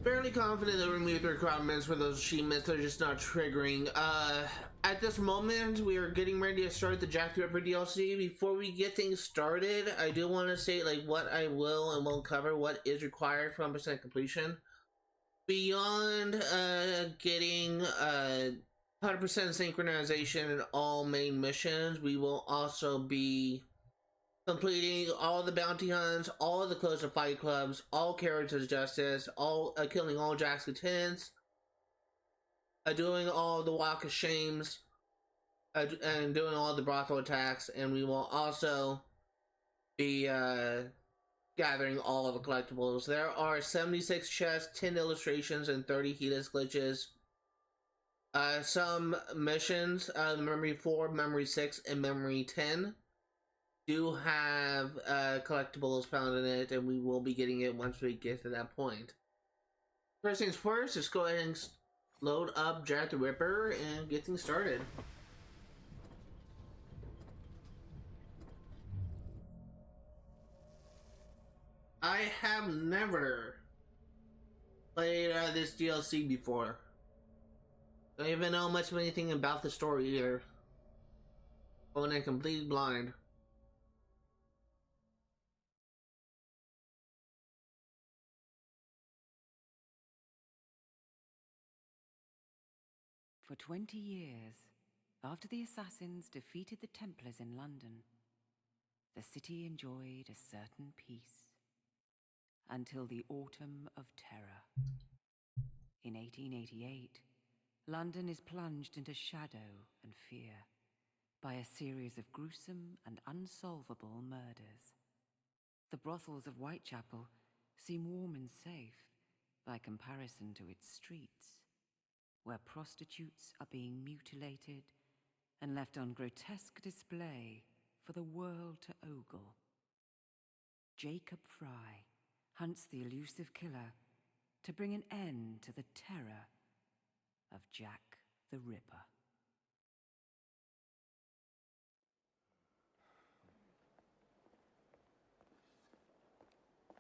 Fairly confident that we meet the requirements for those achievements. They're just not triggering. At this moment, we are getting ready to start the Jack the Ripper DLC. Before we get things started, I do want to say like what I will and won't cover, what is required for 100% completion. Beyond getting 100% synchronization in all main missions, we will also be completing all the bounty hunts, all the close to fight clubs, all characters justice, all killing all Jack's lieutenants, doing all the walk of shames, and doing all the brothel attacks, and we will also be gathering all of the collectibles. There are 76 chests, 10 illustrations, and 30 heatless glitches. Some missions, Memory 4, Memory 6, and Memory 10 do have collectibles found in it, and we will be getting it once we get to that point. First things first, let's go ahead and load up Jack the Ripper and get things started. I have never played this DLC before. Don't even know much of anything about the story here. Going in completely blind. For 20 years, after the assassins defeated the Templars in London, the city enjoyed a certain peace. Until the Autumn of Terror. In 1888, London is plunged into shadow and fear by a series of gruesome and unsolvable murders. The brothels of Whitechapel seem warm and safe by comparison to its streets, where prostitutes are being mutilated and left on grotesque display for the world to ogle. Jacob Fry hunts the elusive killer to bring an end to the terror of Jack the Ripper.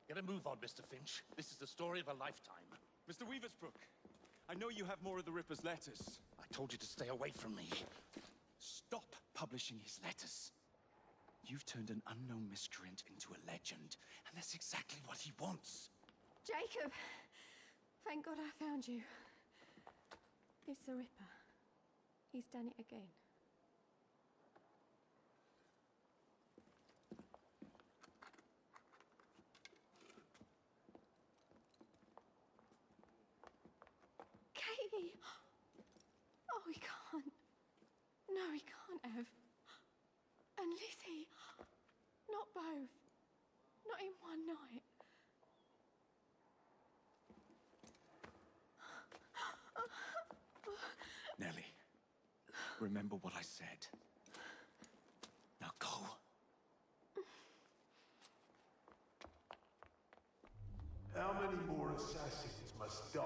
Get a move on, Mr. Finch. This is the story of a lifetime. Mr. Weaversbrook, I know you have more of the Ripper's letters. I told you to stay away from me. Stop publishing his letters. You've turned an unknown miscreant into a legend, and that's exactly what he wants. Jacob! Thank God I found you. It's the Ripper. He's done it again. Katie! Oh, he can't. No, he can't have. And Lizzie. Not both. Not in one night. Nellie, remember what I said. Now go. How many more assassins must die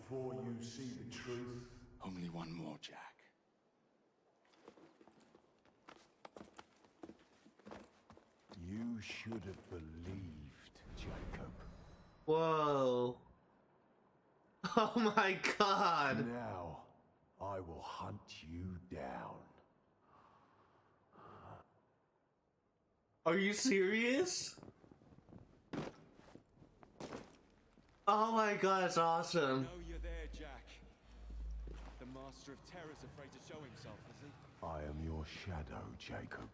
before you see the truth? Only one more, Jack. You should have believed, Jacob. Whoa. Oh my god. Now, I will hunt you down. Are you serious? Oh my god, that's awesome. I know you're there, Jack. The Master of Terror's afraid to show himself, is he? I am your shadow, Jacob.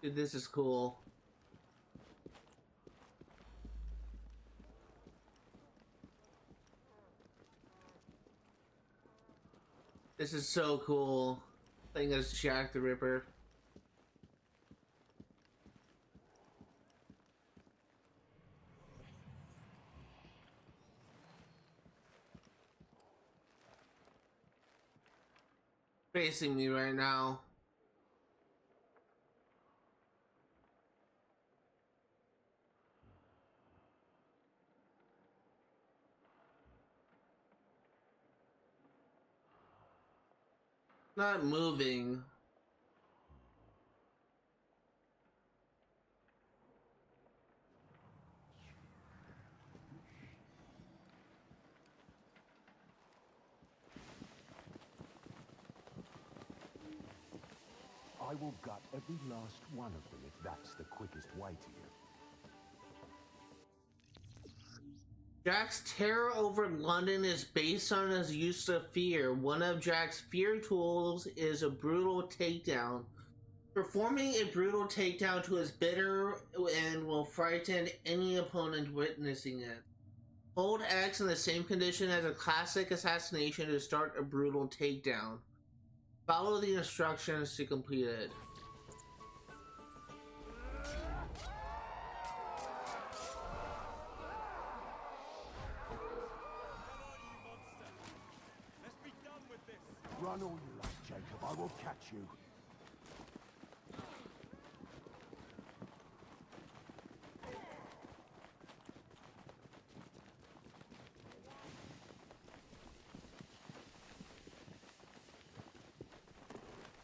Dude, this is cool. This is so cool. Playing as Jack the Ripper. Facing me right now. Not moving. I will gut every last one of them if that's the quickest way to you. Jack's terror over London is based on his use of fear. One of Jack's fear tools is a brutal takedown. Performing a brutal takedown to his bitter and will frighten any opponent witnessing it. Hold X in the same condition as a classic assassination to start a brutal takedown. Follow the instructions to complete it. Run all you like, Jacob. I will catch you.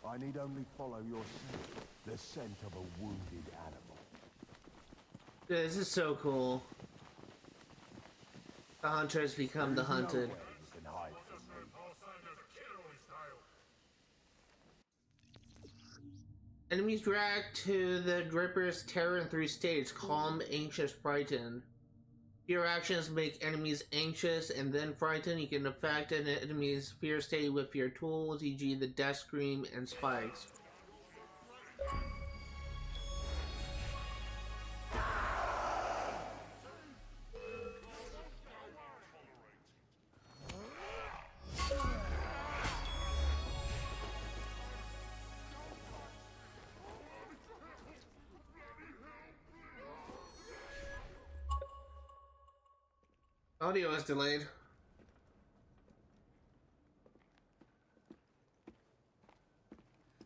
I need only follow your scent, the scent of a wounded animal. This is so cool. The hunter has become the hunted. Nowhere you can hide from me. Enemies react to the Ripper's terror in 3 stages: calm, anxious, frightened. Fear actions make enemies anxious and then frightened. You can affect an enemy's fear state with your tools, e.g. the death scream and spikes. Audio is delayed.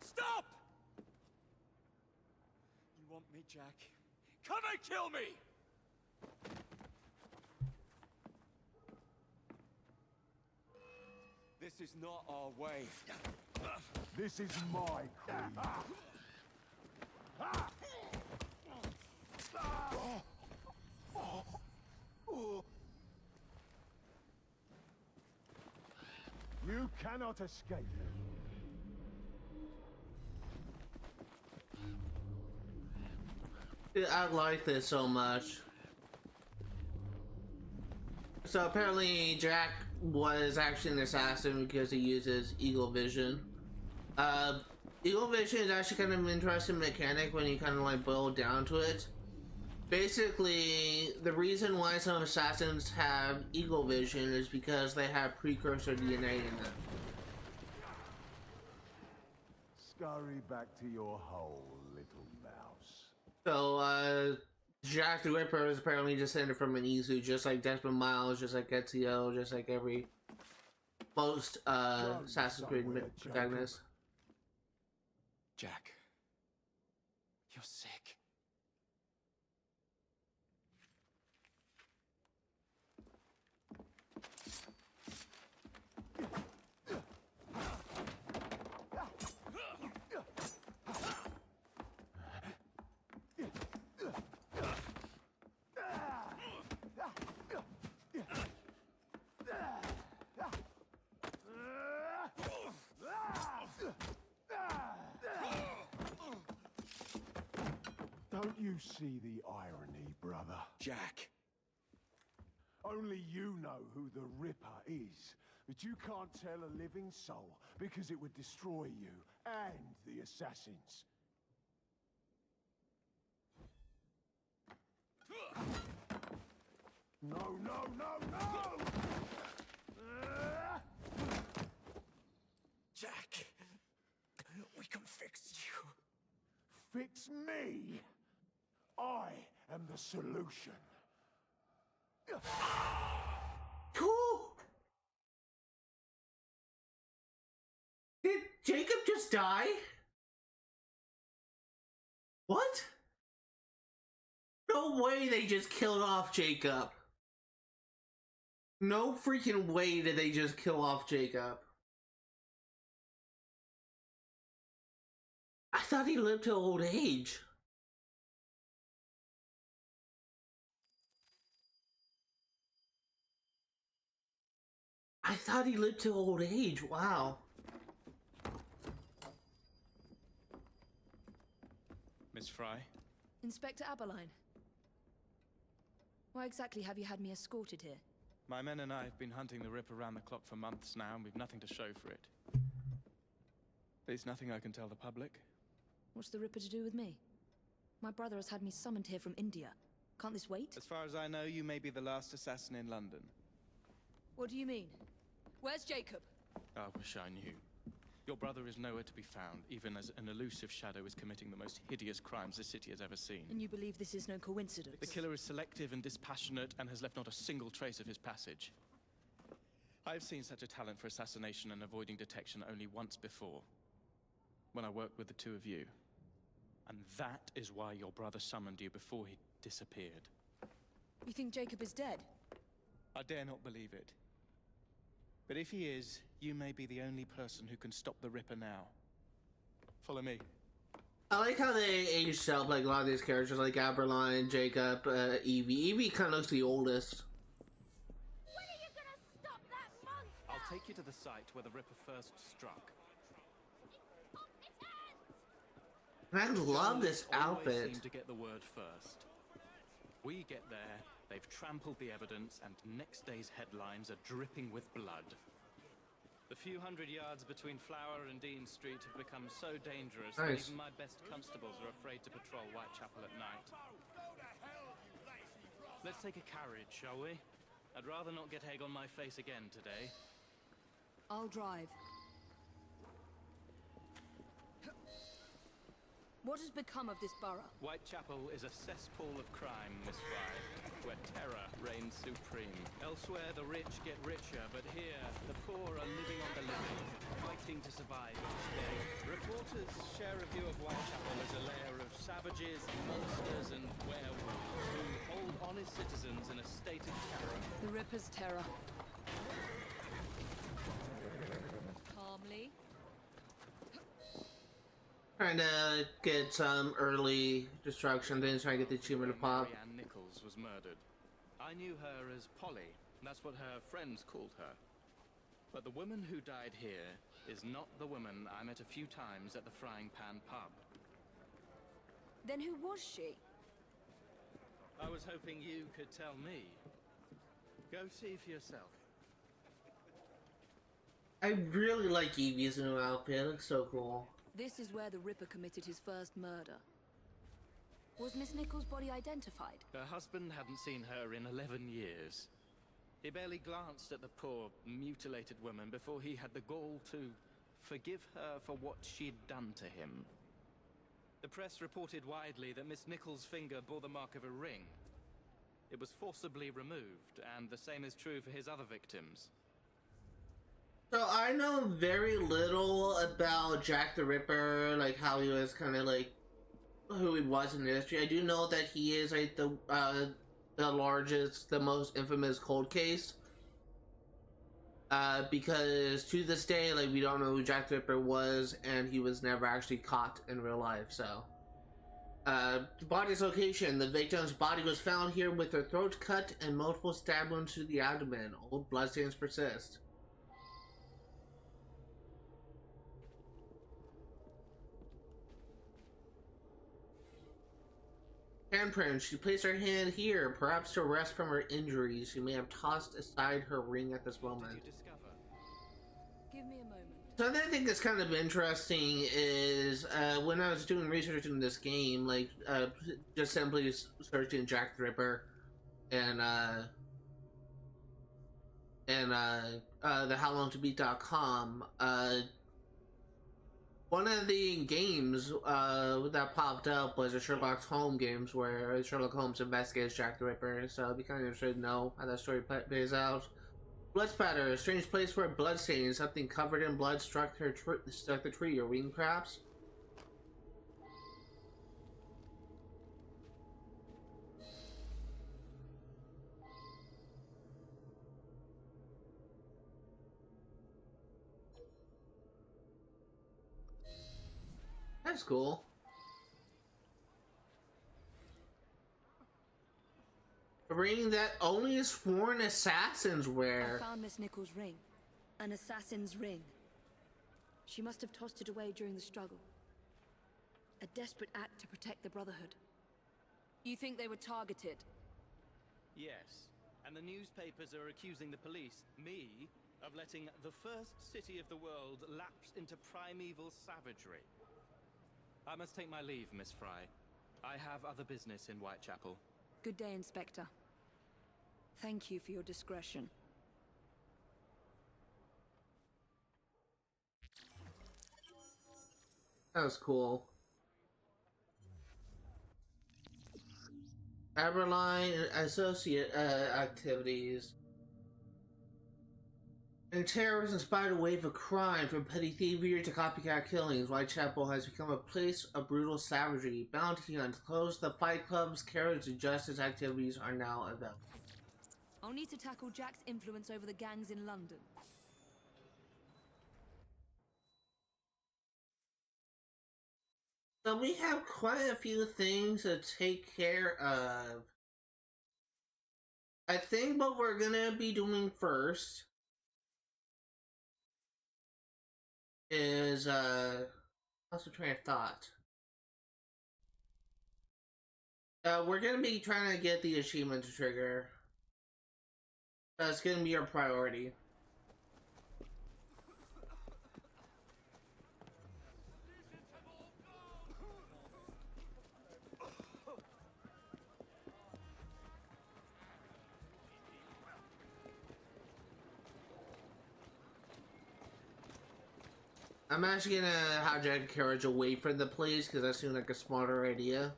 Stop! You want me, Jack? Come and kill me! This is not our way. This is my creed. You cannot escape me. Dude, I like this so much. So apparently Jack was actually an assassin because he uses Eagle Vision. Eagle Vision is actually kind of an interesting mechanic when you kind of like boil down to it. Basically, the reason why some assassins have Eagle Vision is because they have precursor DNA in them. Scurry back to your hole, little mouse. So, Jack the Ripper is apparently descended from an Izu, just like Desmond Miles, just like Ezio, just like most Assassin's Creed protagonists. Jack, you're sick. Don't you see the irony, brother? Jack. Only you know who the Ripper is, but you can't tell a living soul because it would destroy you and the assassins. No, no, no, no! Jack, we can fix you. Fix me! I am the solution. Cool. Did Jacob just die? What? No way they just killed off Jacob. No freaking way did they just kill off Jacob. I thought he lived to old age. I thought he lived to old age. Wow. Miss Fry? Inspector Aberline. Why exactly have you had me escorted here? My men and I have been hunting the Ripper around the clock for months now, and we've nothing to show for it. There's nothing I can tell the public. What's the Ripper to do with me? My brother has had me summoned here from India. Can't this wait? As far as I know, you may be the last assassin in London. What do you mean? Where's Jacob? I wish I knew. Your brother is nowhere to be found, even as an elusive shadow is committing the most hideous crimes the city has ever seen. And you believe this is no coincidence? The killer is selective and dispassionate and has left not a single trace of his passage. I've seen such a talent for assassination and avoiding detection only once before. When I worked with the two of you. And that is why your brother summoned you before he disappeared. You think Jacob is dead? I dare not believe it. But if he is, you may be the only person who can stop the Ripper now. Follow me. I like how they aged up like a lot of these characters, like Aberline, Jacob, Evie. Evie kind of looks the oldest. When are you gonna stop that monster? I'll take you to the site where the Ripper first struck. Off its hands! And I love this Always outfit. seem to get the word first. We get there, they've trampled the evidence, and next day's headlines are dripping with blood. The few hundred yards between Flower and Dean Street have become so dangerous that Nice. even my best constables are afraid to patrol Whitechapel at night. Let's take a carriage, shall we? I'd rather not get egg on my face again today. I'll drive. What has become of this borough? Whitechapel is a cesspool of crime, Miss Fry, where terror reigns supreme. Elsewhere, the rich get richer, but here, the poor are living on the living, fighting to survive each day. Reporters share a view of Whitechapel as a lair of savages, monsters, and werewolves who hold honest citizens in a state of terror. The Ripper's terror. Calmly. Trying to get some early destruction, then trying to get the achievement to pop. Marianne Nichols was murdered. I knew her as Polly. That's what her friends called her. But the woman who died here is not the woman I met a few times at the Frying Pan pub. Then who was she? I was hoping you could tell me. Go see for yourself. I really like Evie's new outfit. It looks so cool. This is where the Ripper committed his first murder. Was Miss Nichols' body identified? Her husband hadn't seen her in 11 years. He barely glanced at the poor, mutilated woman before he had the gall to forgive her for what she'd done to him. The press reported widely that Miss Nichols' finger bore the mark of a ring. It was forcibly removed, and the same is true for his other victims. So I know very little about Jack the Ripper, like how he was kind of like who he was in history. I do know that he is like the largest, the most infamous cold case. Because to this day, like we don't know who Jack the Ripper was, and he was never actually caught in real life. So, the body's location: the victim's body was found here with her throat cut and multiple stab wounds to the abdomen. Old bloodstains persist. Handprint. She placed her hand here, perhaps to rest from her injuries. She may have tossed aside her ring at this moment. Did you discover? Give me a moment. So I think that's kind of interesting is when I was doing research in this game, like just simply searching Jack the Ripper and the howlongtobeat.com, one of the games that popped up was a Sherlock Holmes games where Sherlock Holmes investigates Jack the Ripper, so I'd be kind of interested to know how that story plays out. Blood spatter, a strange place where blood stains, something covered in blood struck the tree, or wing perhaps? That's cool. A ring that only sworn assassins wear. I found Miss Nichols' ring. An assassin's ring. She must have tossed it away during the struggle. A desperate act to protect the Brotherhood. You think they were targeted? Yes. And the newspapers are accusing the police, me, of letting the first city of the world lapse into primeval savagery. I must take my leave, Miss Fry. I have other business in Whitechapel. Good day, Inspector. Thank you for your discretion. That was cool. Aberline and associate activities. And terrorists inspired a wave of crime from petty thievery to copycat killings. Whitechapel has become a place of brutal savagery. Bounty hunts closed. The Fight Club's Carriage of Justice activities are now available. I'll need to tackle Jack's influence over the gangs in London. So we have quite a few things to take care of. I think what we're gonna be doing first is what's the train of thought? We're gonna be trying to get the achievement to trigger. That's gonna be our priority. I'm actually gonna hijack a carriage away from the place because that seems like a smarter idea.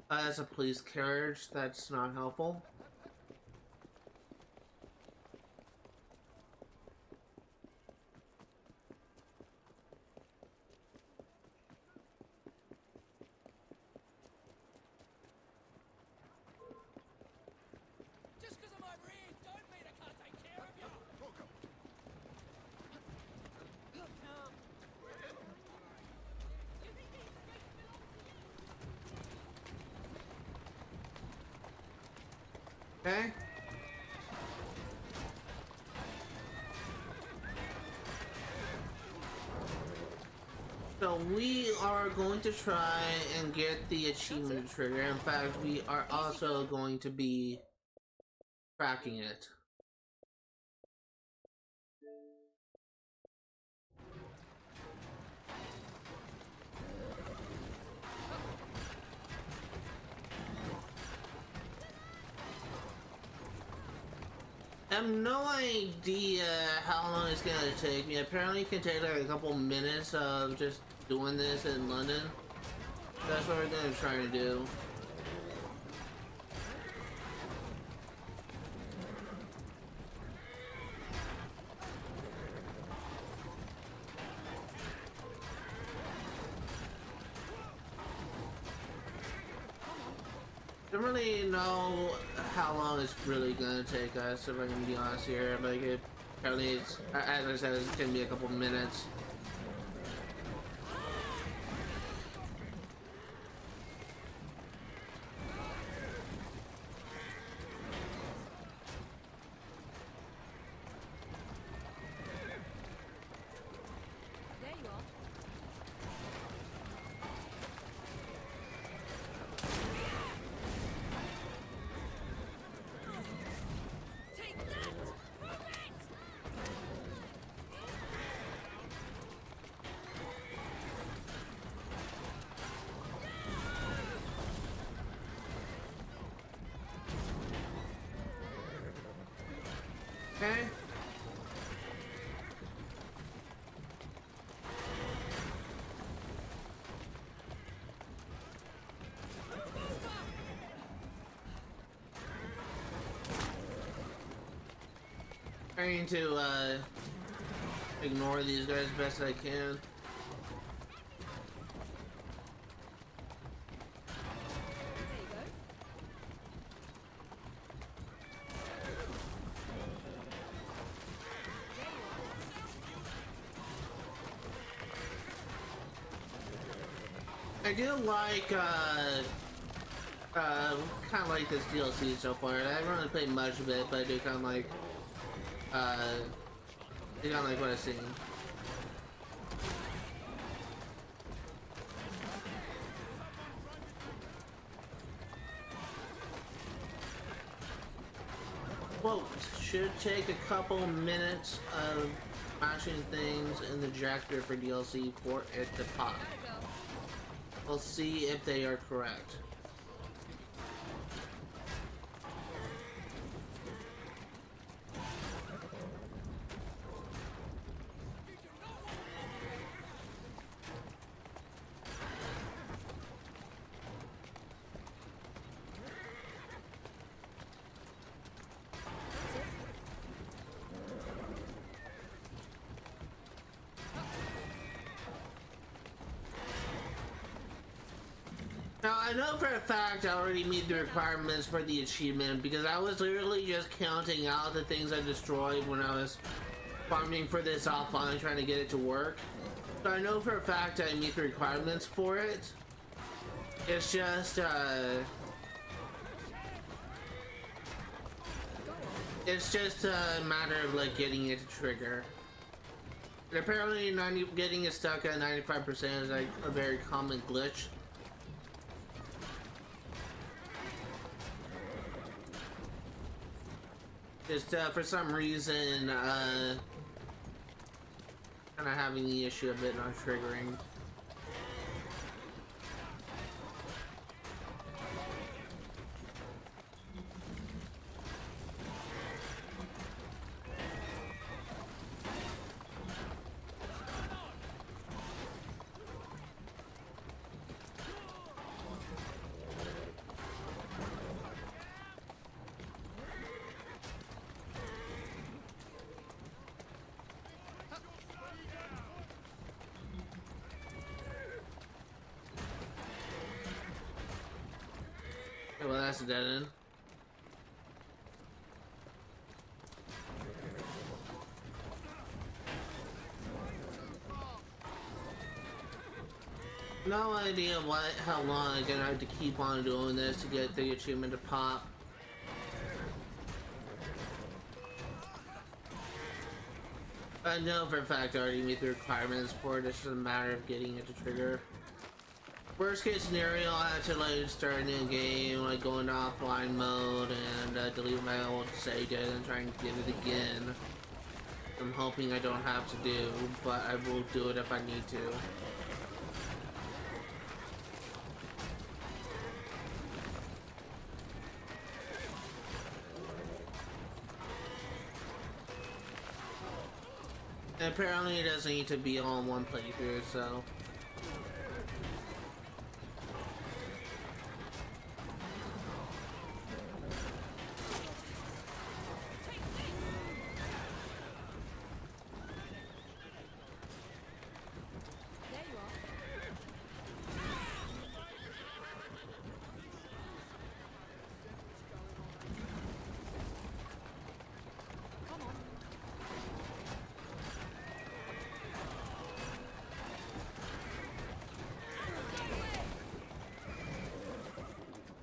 That's a police carriage. That's not helpful. Just because I'm over here, don't mean I can't take care of you. Okay. So we are going to try and get the achievement trigger. In fact, we are also going to be tracking it. I have no idea how long it's gonna take me. Apparently it can take like a couple minutes of just doing this in London. That's what we're gonna try to do. I don't really know how long it's really gonna take us, if I can be honest here. Like, apparently it's, as I said, it's gonna be a couple minutes. There you are. Take that! Move it! Okay. Trying to ignore these guys best I can. There you go. I do like kind of like this DLC so far. I haven't really played much of it, but I do kind of like I kind of like what I've seen. quote, should take a couple minutes of smashing things in the Jack the Ripper DLC for it to pop. We'll see if they are correct. Now, I know for a fact I already meet the requirements for the achievement because I was literally just counting out the things I destroyed when I was farming for this offline trying to get it to work. So I know for a fact I meet the requirements for it. It's just, it's just a matter of like getting it to trigger. And apparently getting it stuck at 95% is like a very common glitch. Just for some reason, kind of having the issue of it not triggering. Well, that's a dead end. No idea how long I'm gonna have to keep on doing this to get the achievement to pop. I know for a fact I already meet the requirements for it. It's just a matter of getting it to trigger. Worst case scenario, I have to like start a new game, like go into offline mode and delete my old save data and try and get it again. I'm hoping I don't have to do, but I will do it if I need to. And apparently it doesn't need to be all in one playthrough, so...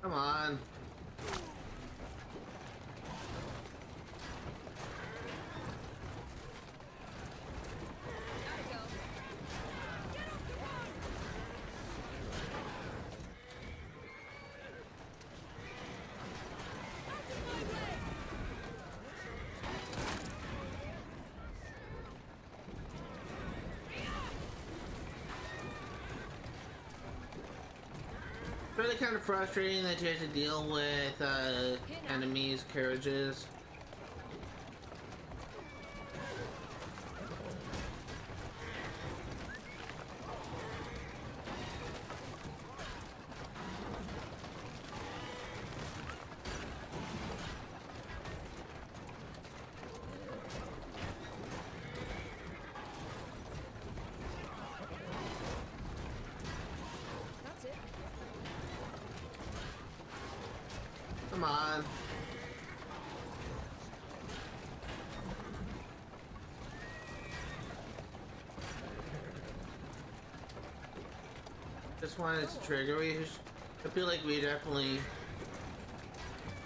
Come on. Really kind of frustrating that you have to deal with enemies' carriages. Come on. Just wanted to trigger. I feel like we definitely,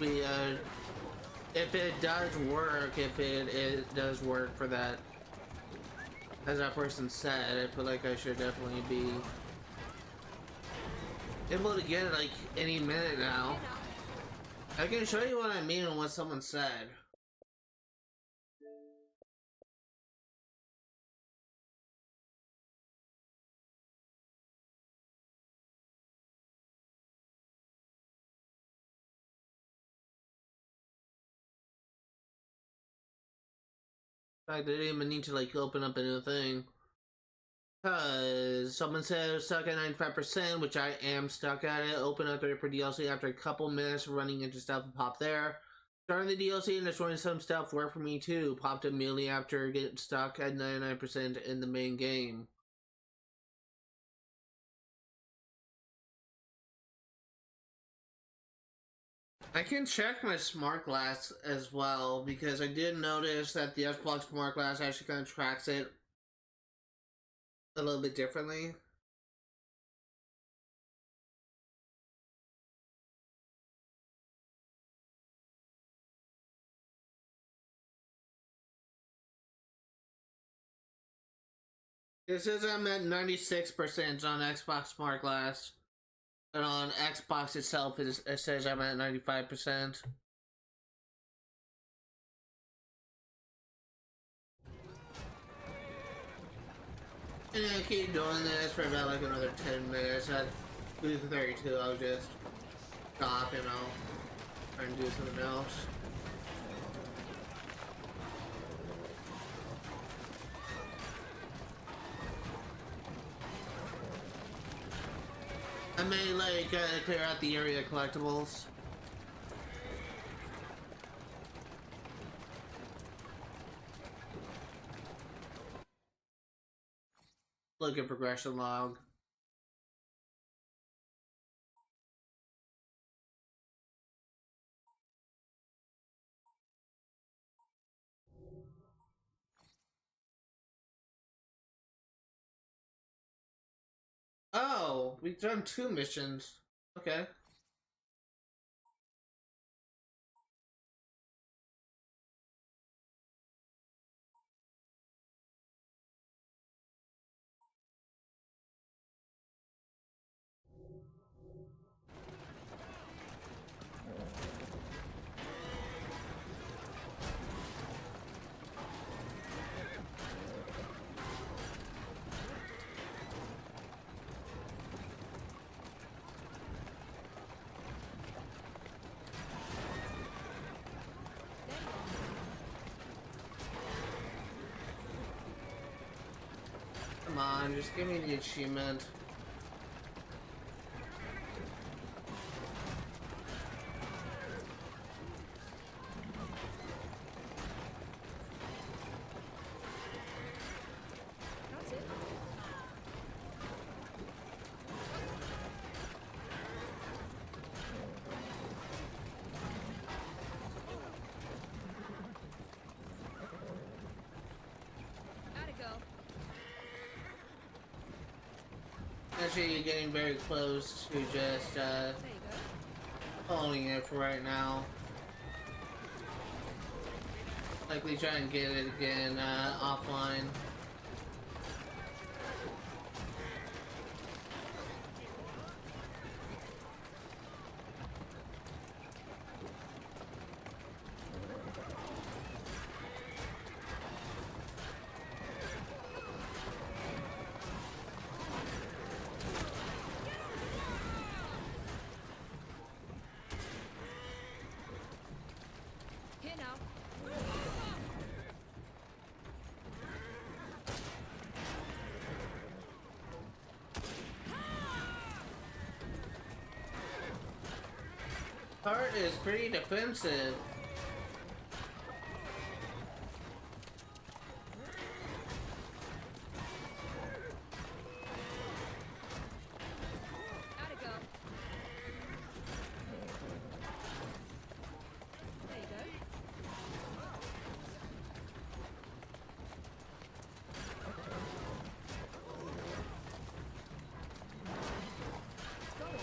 if it does work, if it does work for that, as that person said, I feel like I should definitely be able to get it like any minute now. I can show you what I mean and what someone said. fact, I didn't even need to like open up a new thing. Cause someone said stuck at 95%, which I am stuck at it. Open up the Ripper DLC after a couple minutes of running into stuff and pop there. Starting the DLC and destroying some stuff worked for me too. Popped immediately after getting stuck at 99% in the main game. I can check my smart glass as well because I did notice that the Xbox smart glass actually kind of tracks it a little bit differently. It says I'm at 96% on Xbox Smart Glass, and on Xbox itself, it says I'm at 95%. And I keep doing this for about like another 10 minutes. At 2:32, I'll just stop, you know, try and do something else. I may like clear out the area collectibles. Look at progression log. Oh, we've done 2 missions. Okay. Come on, just give me the achievement. That's it. How'd it go? Actually, getting very close to just There you go. following it for right now. Likely try and get it again offline. Here now. Part is pretty defensive. How'd it go? There you go. Go on.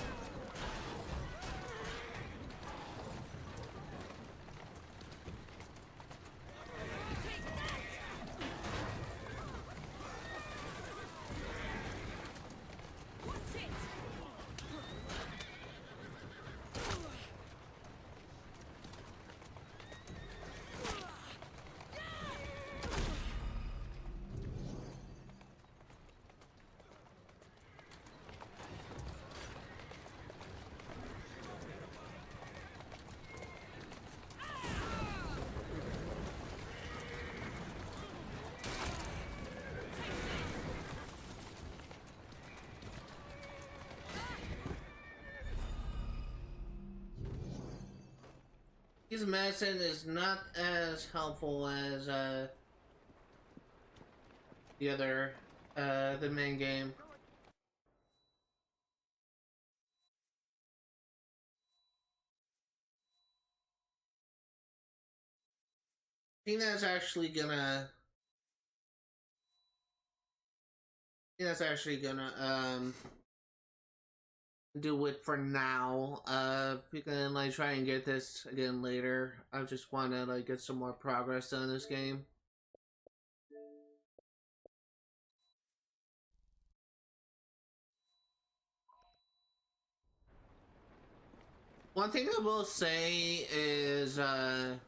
His medicine is not as helpful as the other the main game. I think that's actually gonna do it for now. We can like try and get this again later. I just want to like get some more progress done in this game. One thing I will say is I'm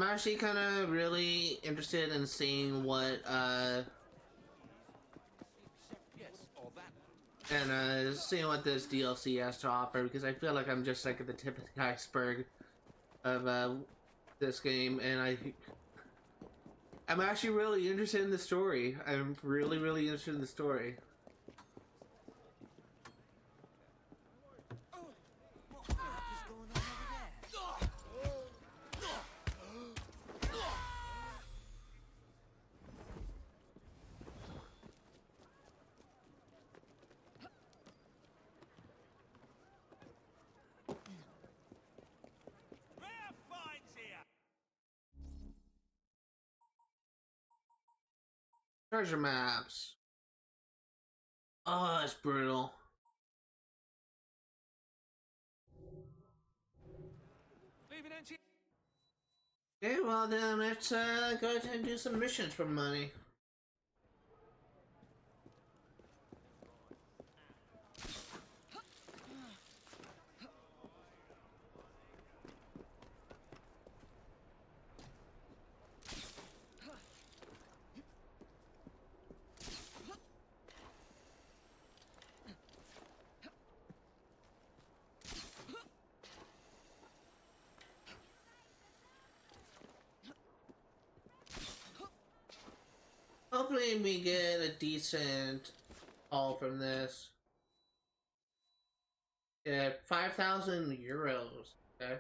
actually kind of really interested in seeing what seeing what this DLC has to offer, because I feel like I'm just like at the tip of the iceberg of this game, and I'm actually really interested in the story. I'm really interested in the story. Treasure maps. Oh, that's brutal. Okay, well then let's go ahead and do some missions for money. Hopefully we get a decent haul from this. Yeah, 5,000 euros. Okay.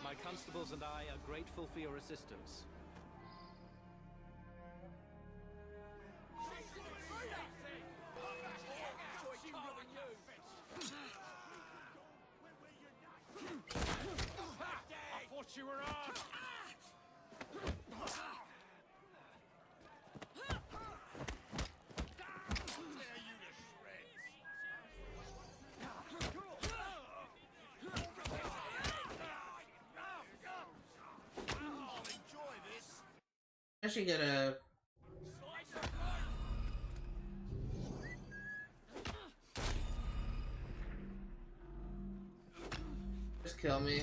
My constables and I are grateful for your assistance. I thought you were on! Actually gonna just kill me.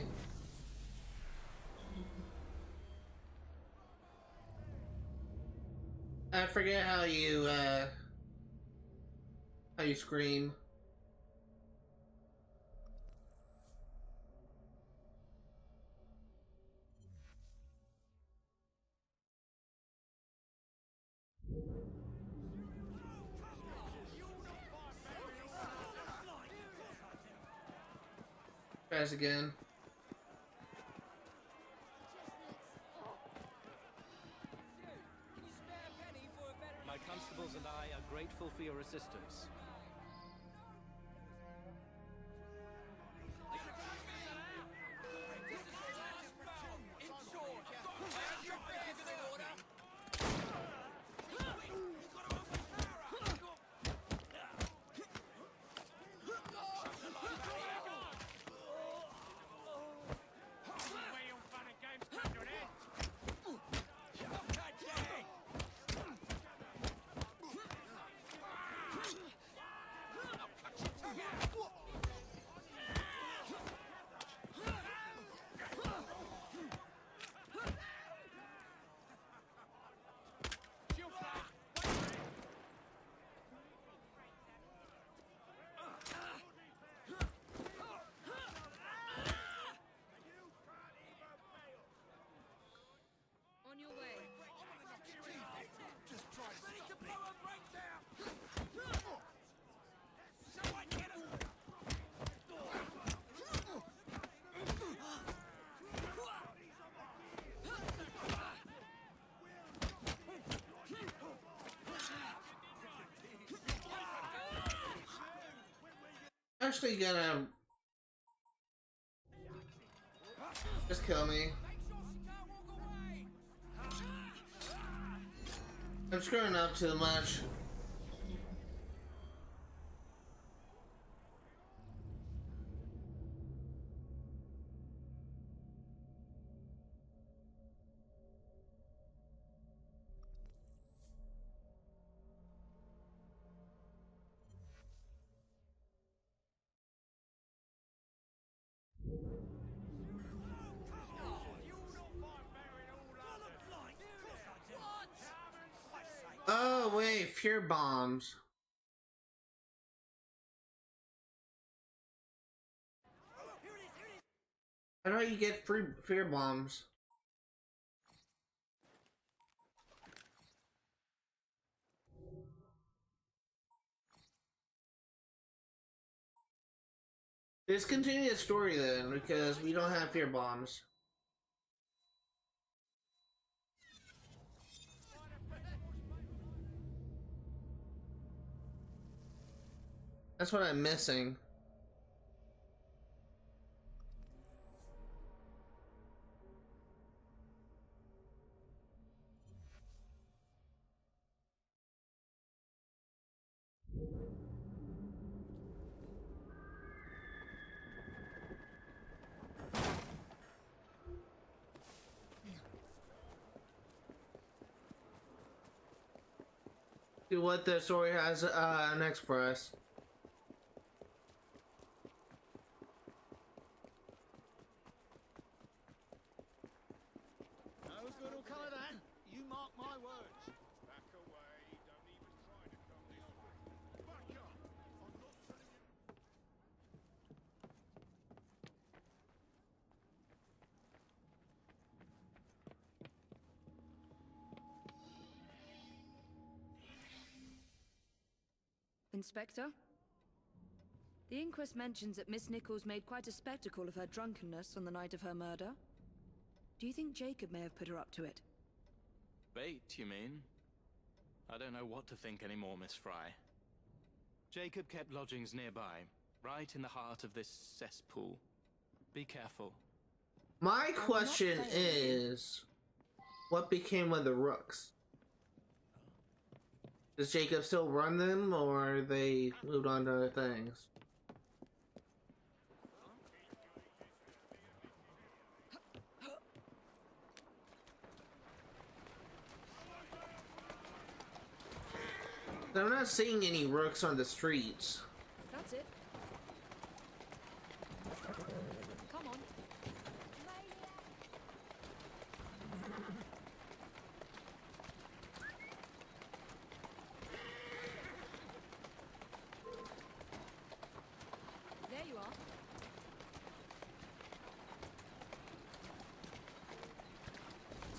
I forget how you scream. Try this again. My constables and I are grateful for your assistance. actually gonna just kill me. I'm screwing up too much. Oh wait, fear bombs. How do you get free fear bombs? Let's continue the story then, because we don't have fear bombs. That's what I'm missing. See what the story has next for us. No good will come of that. You mark my words. Back away. Don't even try to come this way. Back up. I'm not telling you. Inspector? The inquest mentions that Miss Nichols made quite a spectacle of her drunkenness on the night of her murder. Do you think Jacob may have put her up to it? Bait, you mean? I don't know what to think anymore, Miss Fry. Jacob kept lodgings nearby, right in the heart of this cesspool. Be careful. My question is, what became of the rooks? Does Jacob still run them, or they moved on to other things? I'm not seeing any rooks on the streets. That's it. Come on. There you are.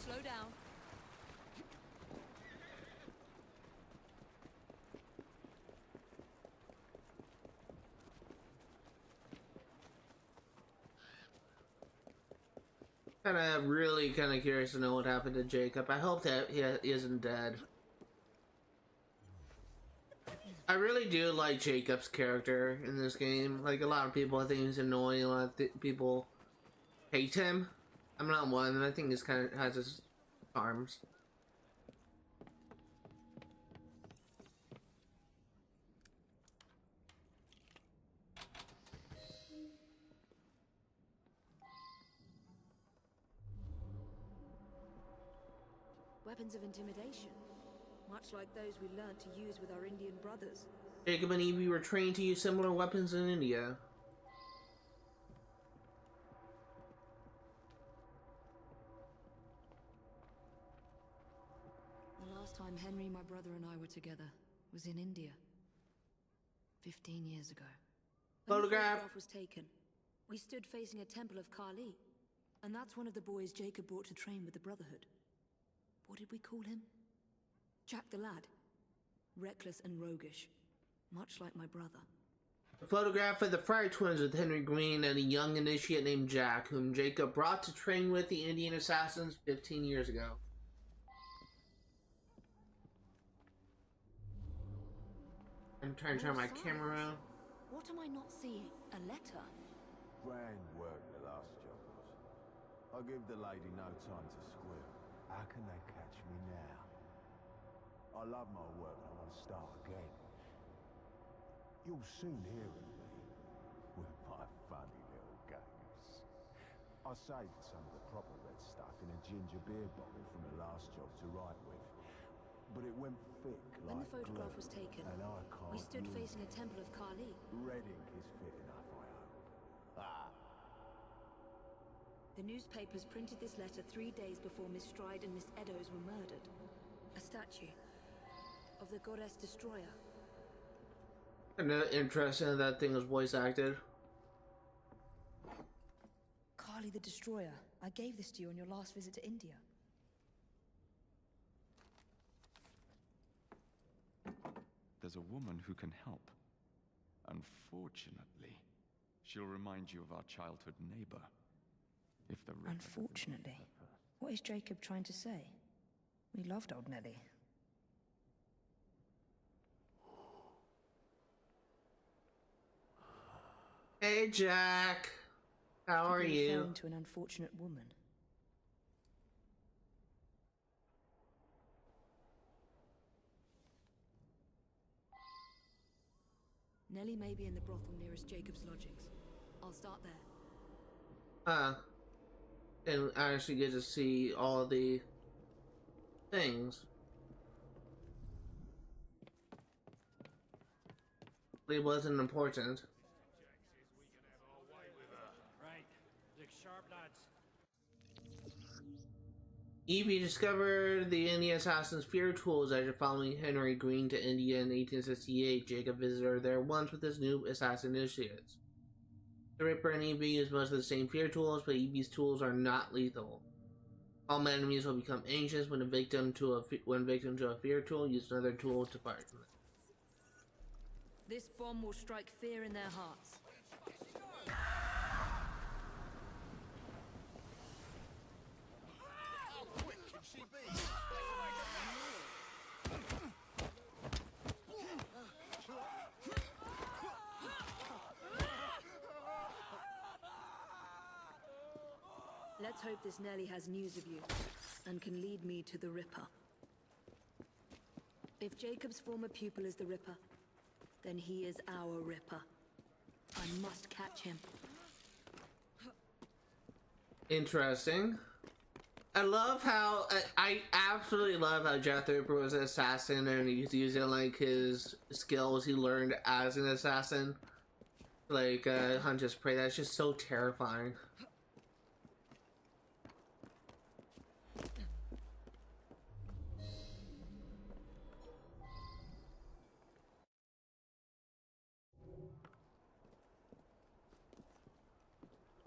Slow down. Really kind of curious to know what happened to Jacob. I hope that he isn't dead. I really do like Jacob's character in this game. Like, a lot of people I think he's annoying. A lot of people hate him. I'm not one, and I think he's kind of has his charms. Weapons of intimidation. Much like those we learnt to use with our Indian brothers. Jacob and Evie were trained to use similar weapons in India. The last time Henry, my brother, and I were together was in India. 15 years ago. When the photograph was taken, we stood facing a temple of Kali. And that's one of the boys Jacob brought to train with the Brotherhood. What did we call him? Jack the Lad. Reckless and roguish. Much like my brother. A photograph of the Fry twins with Henry Green and a young initiate named Jack, whom Jacob brought to train with the Indian assassins 15 years ago. I'm trying to turn my camera around. What am I not seeing? A letter? Grand work the last job was. I give the lady no time to squeal. How can they catch me now? I love my work and I want to start again. You'll soon hear of me with my funny little games. I saved some of the proper red stuff in a ginger beer bottle from the last job to write with. But it went thick When like the photograph glue, was taken, and I can't we stood use facing a it. temple of Kali. Red ink is fit enough, I hope. Ah. The newspapers printed this letter 3 days before Miss Stride and Miss Eddowes were murdered. A statue of the goddess destroyer. And interesting that thing was voice acted. Kali the Destroyer. I gave this to you on your last visit to India. There's a woman who can help. Unfortunately, she'll remind you of our childhood neighbor. If the Ripper Unfortunately? What is Jacob trying to say? We loved old Nellie. Hey, Jack. How are you? Referring to an unfortunate woman. Nellie may be in the brothel nearest Jacob's lodgings. I'll start there. And I actually get to see all the things. It wasn't important. Right. Look sharp, lads. Evie discovered the Indian assassin's fear tools after following Henry Green to India in 1868. Jacob visited her there once with his new assassin initiates. The Ripper and Evie use most of the same fear tools, but Evie's tools are not lethal. All enemies will become anxious when victim to a fear tool. Use another tool to fight from it. This bomb will strike fear in their hearts. How quick can she be? Let's hope this Nellie has news of you and can lead me to the Ripper. If Jacob's former pupil is the Ripper, then he is our Ripper. I must catch him. Interesting. I love how I absolutely love how Jack the Ripper was an assassin and he's using like his skills he learned as an assassin, like hunt his prey. That's just so terrifying.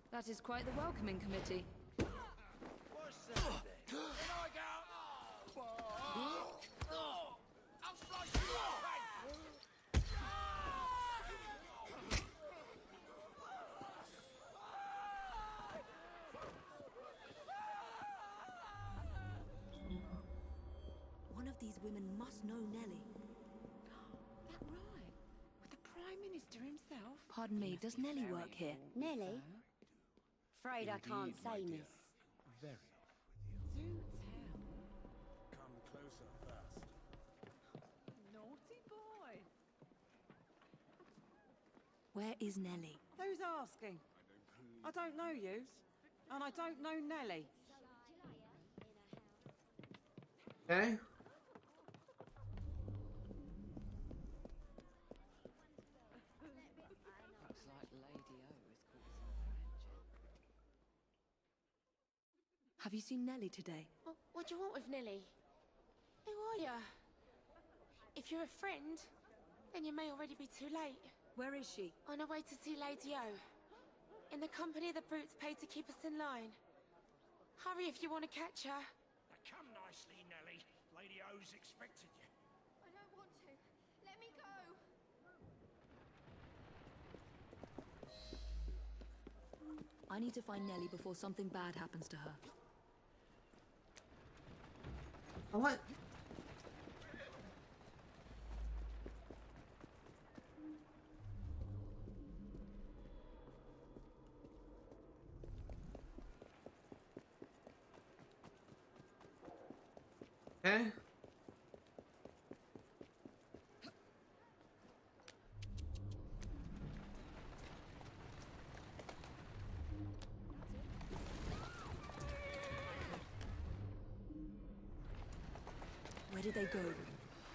That is quite the welcoming committee. What's that then? Can I go? I'll slice you off, One of these women must know Nellie. That right? With the Prime Minister himself? Pardon me, does Nellie work here? Nellie? Afraid I can't say, miss. Very Do tell. Come closer first. Naughty boy. Where is Nellie? Who's asking? I don't know you, and I don't know Nellie. Okay. Looks like Lady O has caught some grandeur. Have you seen Nellie today? What do you want with Nellie? Who are you? If you're a friend, then you may already be too late. Where is she? On our way to see Lady O. In the company the brutes paid to keep us in line. Hurry if you want to catch her. Now come nicely, Nellie. Lady O's expected you. I don't want to. Let me go. I need to find Nellie before something bad happens to her. What? Okay. Where did they go?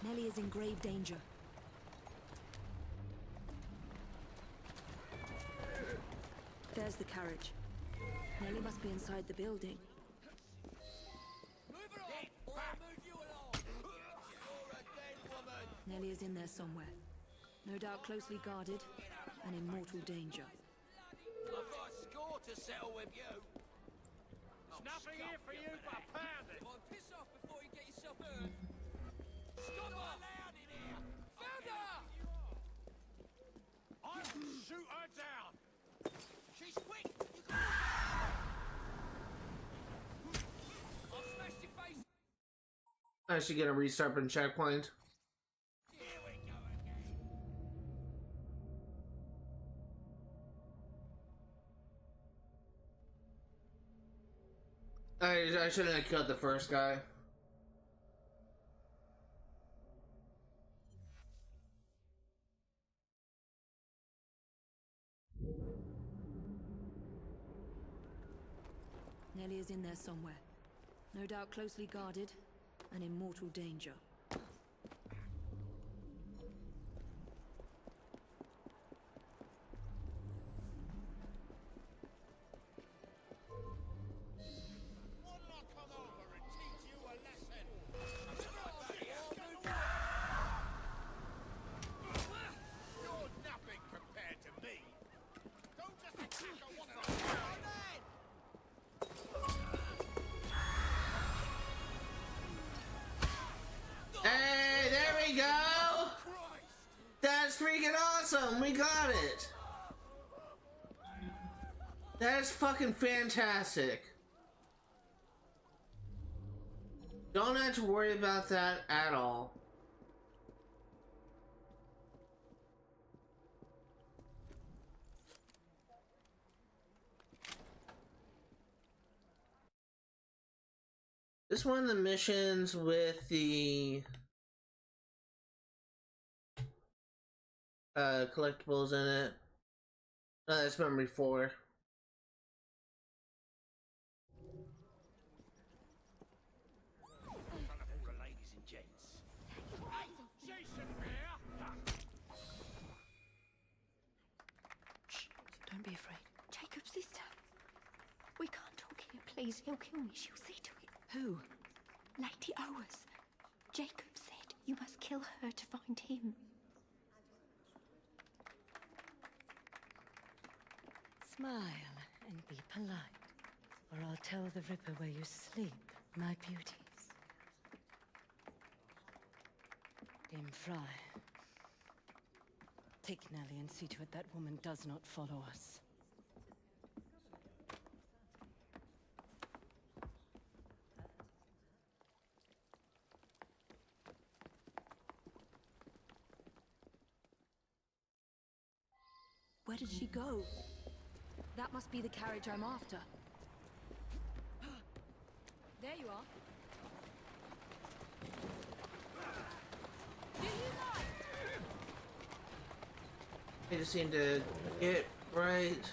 Nellie is in grave danger. There's the carriage. Nellie must be inside the building. Move it on, or I'll move you along. You're a dead woman. Nellie is in there somewhere. No doubt closely guarded and in mortal danger. I've got a score to settle with you. There's nothing here for you but pounding. Well, piss off before you get yourself hurt. Stop allowed in here. Found her! I will shoot her down. She's quick. You got I'll smash your face. I should get a restart and checkpoint. Here we go again. I shouldn't have killed the first guy. Nellie is in there somewhere. No doubt closely guarded and in mortal danger. You're nothing compared to me. Don't just attack on one of them. Hey, there we go! That's freaking awesome! We got it! That is fucking fantastic. Don't have to worry about that at all. This is one of the missions with the collectibles in it. That's memory 4. Ladies and gents. Jason here. Shh, don't be afraid. Jacob's sister. We can't talk here, please. He'll kill me. She'll see to it. Who? Lady Owers. Jacob said you must kill her to find him. Smile and be polite, or I'll tell the Ripper where you sleep, my beauties. Dim Fry. Take Nellie and see to it that woman does not follow us. Where did she go? That must be the carriage I'm after. There you are. I just need to get right.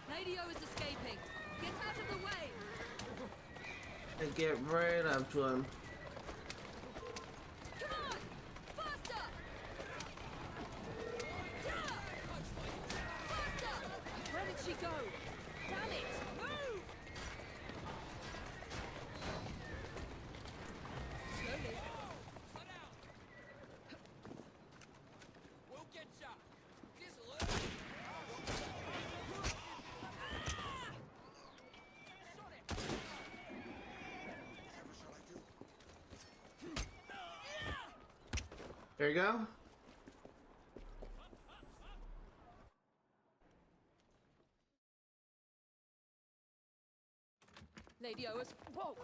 Lady O is escaping. Get out of the way. And get right up to him. Come on! Faster! Faster! Where did she go? Damn it! Move! Slowly. Slow down. We'll get ya. This'll hurt. There you go. Lady Owers. Whoa!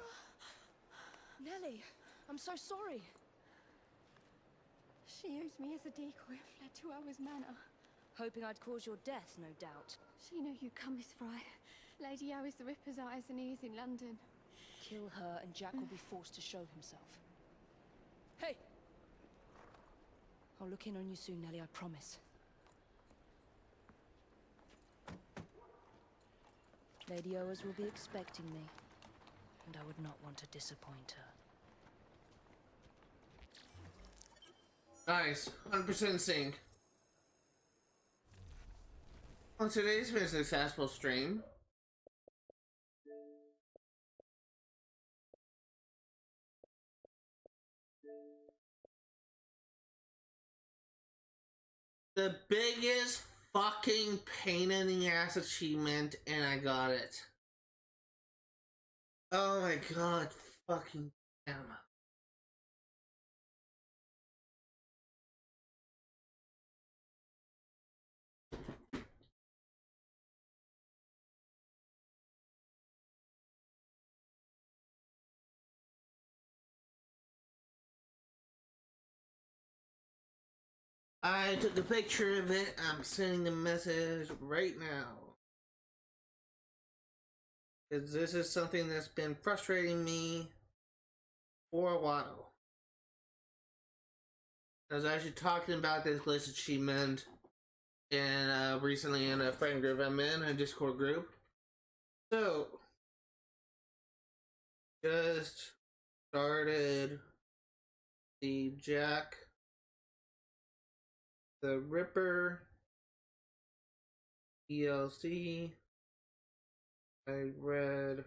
Nellie, I'm so sorry. She used me as a decoy and fled to Owers Manor. Hoping I'd cause your death, no doubt. She knew you'd come, Miss Fry. Lady O is the Ripper's eyes and ears in London. kill her and Jack will be forced to show himself. Hey! I'll look in on you soon, Nelly, I promise. Lady Owers will be expecting me, and I would not want to disappoint her. Nice. 100% sync. On today's been a successful stream. The biggest fucking pain in the ass achievement, and I got it. Oh my god, fucking damn. I took a picture of it. I'm sending a message right now. Because this is something that's been frustrating me for a while. I was actually talking about this glitch achievement and recently in a friend group I'm in, a Discord group. So, just started the Jack the Ripper DLC. I read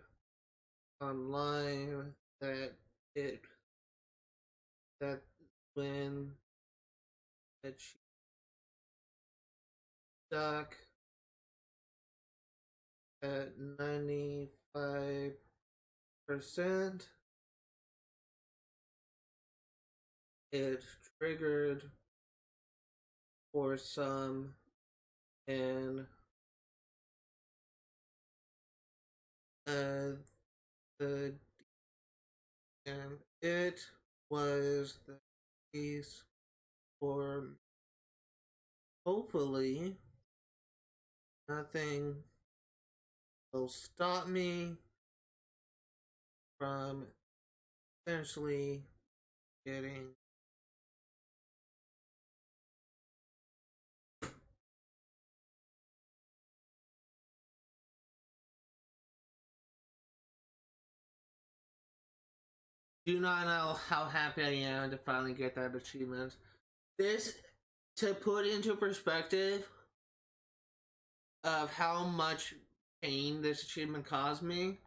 online that when that she stuck at 95%, it triggered for some, and it was the case for hopefully nothing will stop me from essentially getting do not know how happy I am to finally get that achievement. This, to put into perspective of how much pain this achievement caused me,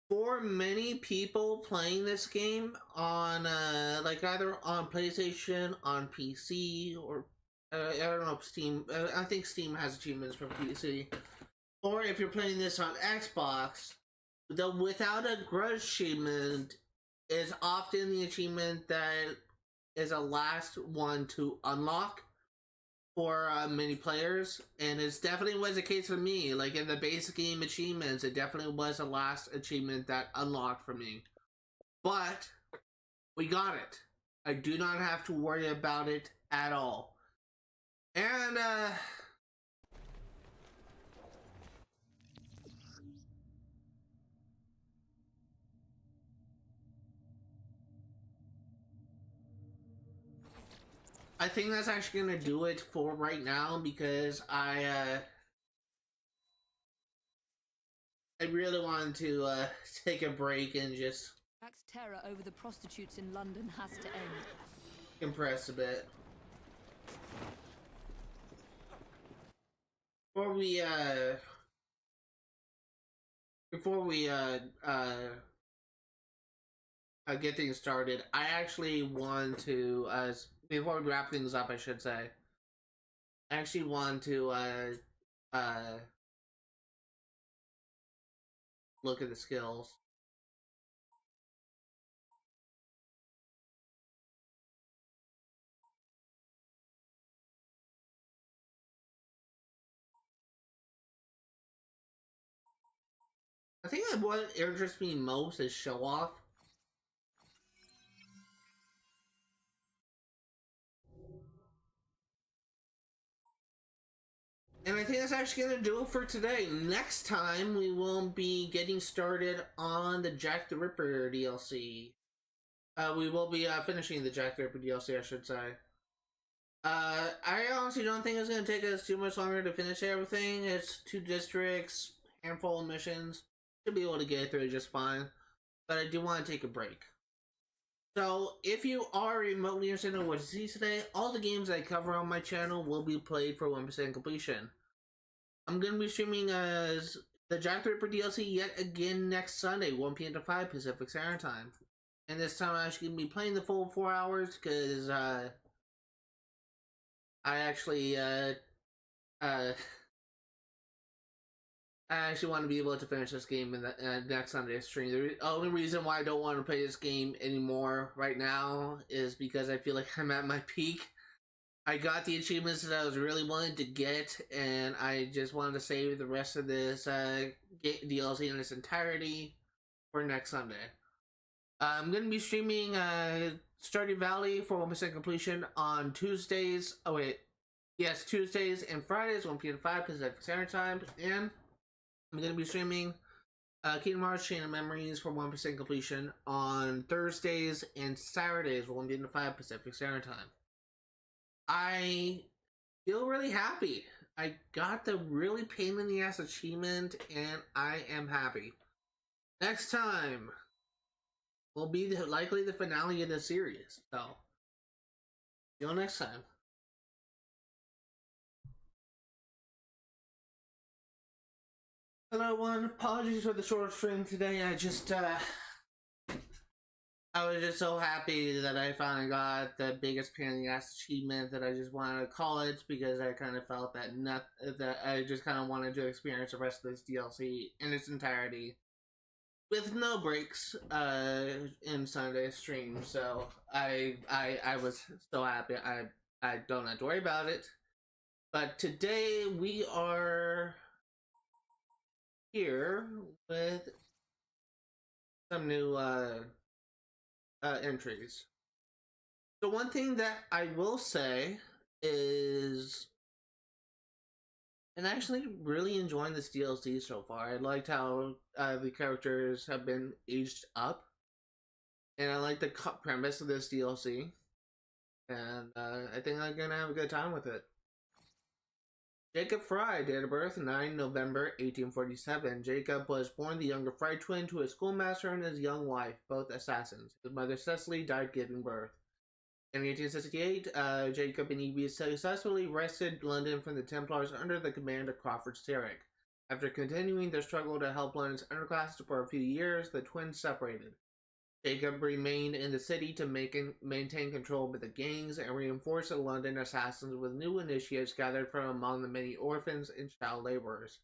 for many people playing this game on like either on PlayStation, on PC, or I don't know if Steam, I think Steam has achievements for PC, or if you're playing this on Xbox, the without a grudge achievement is often the achievement that is a last one to unlock for many players, and it definitely was the case for me. Like in the basic game achievements, it definitely was the last achievement that unlocked for me. But we got it. I do not have to worry about it at all. And I think that's actually gonna do it for right now, because I really wanted to take a break and just Jack's terror over the prostitutes in London has to end. compress a bit. Before we get things started, I actually want to before we wrap things up, I should say, I actually want to look at the skills. I think that what interests me most is show off. And I think that's actually going to do it for today. Next time, we will be getting started on the Jack the Ripper DLC. We will be finishing the Jack the Ripper DLC, I should say. I honestly don't think it's going to take us too much longer to finish everything. It's 2 districts, handful of missions. Should be able to get through it just fine. But I do want to take a break. So, if you are remotely interested in what to see today, all the games I cover on my channel will be played for 100% completion. I'm going to be streaming as the Jack the Ripper DLC yet again next Sunday, 1 p.m. to 5 Pacific Standard Time. And this time I'm actually going to be playing the full 4 hours because I actually want to be able to finish this game in the next Sunday's stream. The only reason why I don't want to play this game anymore right now is because I feel like I'm at my peak. I got the achievements that I was really wanting to get, and I just wanted to save the rest of this DLC in its entirety for next Sunday. I'm going to be streaming Stardew Valley for 100% completion on Tuesdays. Oh wait, yes, Tuesdays and Fridays, 1 p.m. to 5 Pacific Standard Time, and I'm going to be streaming Kingdom Hearts Chain of Memories for 100% completion on Thursdays and Saturdays, 1 p.m. to 5 Pacific Standard Time. I feel really happy. I got the really pain in the ass achievement, and I am happy. Next time will be likely the finale of the series. So, see you next time. Hello everyone, apologies for the short stream today. I was just so happy that I finally got the biggest pain in the ass achievement that I just wanted to call it, because I kind of felt that I just kind of wanted to experience the rest of this DLC in its entirety with no breaks in Sunday's stream. So I was so happy. I don't have to worry about it. But today we are here with some new entries. So one thing that I will say is, and actually really enjoying this DLC so far. I liked how the characters have been aged up, and I like the premise of this DLC, and I think I'm gonna have a good time with it. Jacob Fry, date of birth 9 November 1847. Jacob was born the younger Fry twin to a schoolmaster and his young wife, both assassins. His mother Cecily died giving birth. In 1868, Jacob and Evie successfully wrested London from the Templars under the command of Crawford Sterrick. After continuing their struggle to help London's underclass for a few years, the twins separated. Jacob remained in the city to maintain control of the gangs and reinforce the London assassins with new initiates gathered from among the many orphans and child laborers.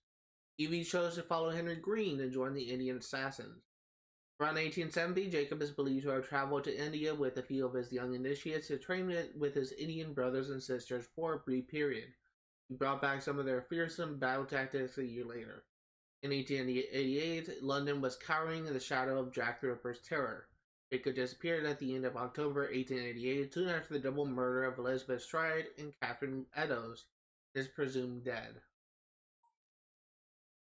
Evie chose to follow Henry Green and join the Indian assassins. Around 1870, Jacob is believed to have traveled to India with a few of his young initiates to train with his Indian brothers and sisters for a brief period. He brought back some of their fearsome battle tactics a year later. In 1888, London was cowering in the shadow of Jack the Ripper's terror. Jacob disappeared at the end of October 1888, soon after the double murder of Elizabeth Stride and Catherine Eddowes, and is presumed dead.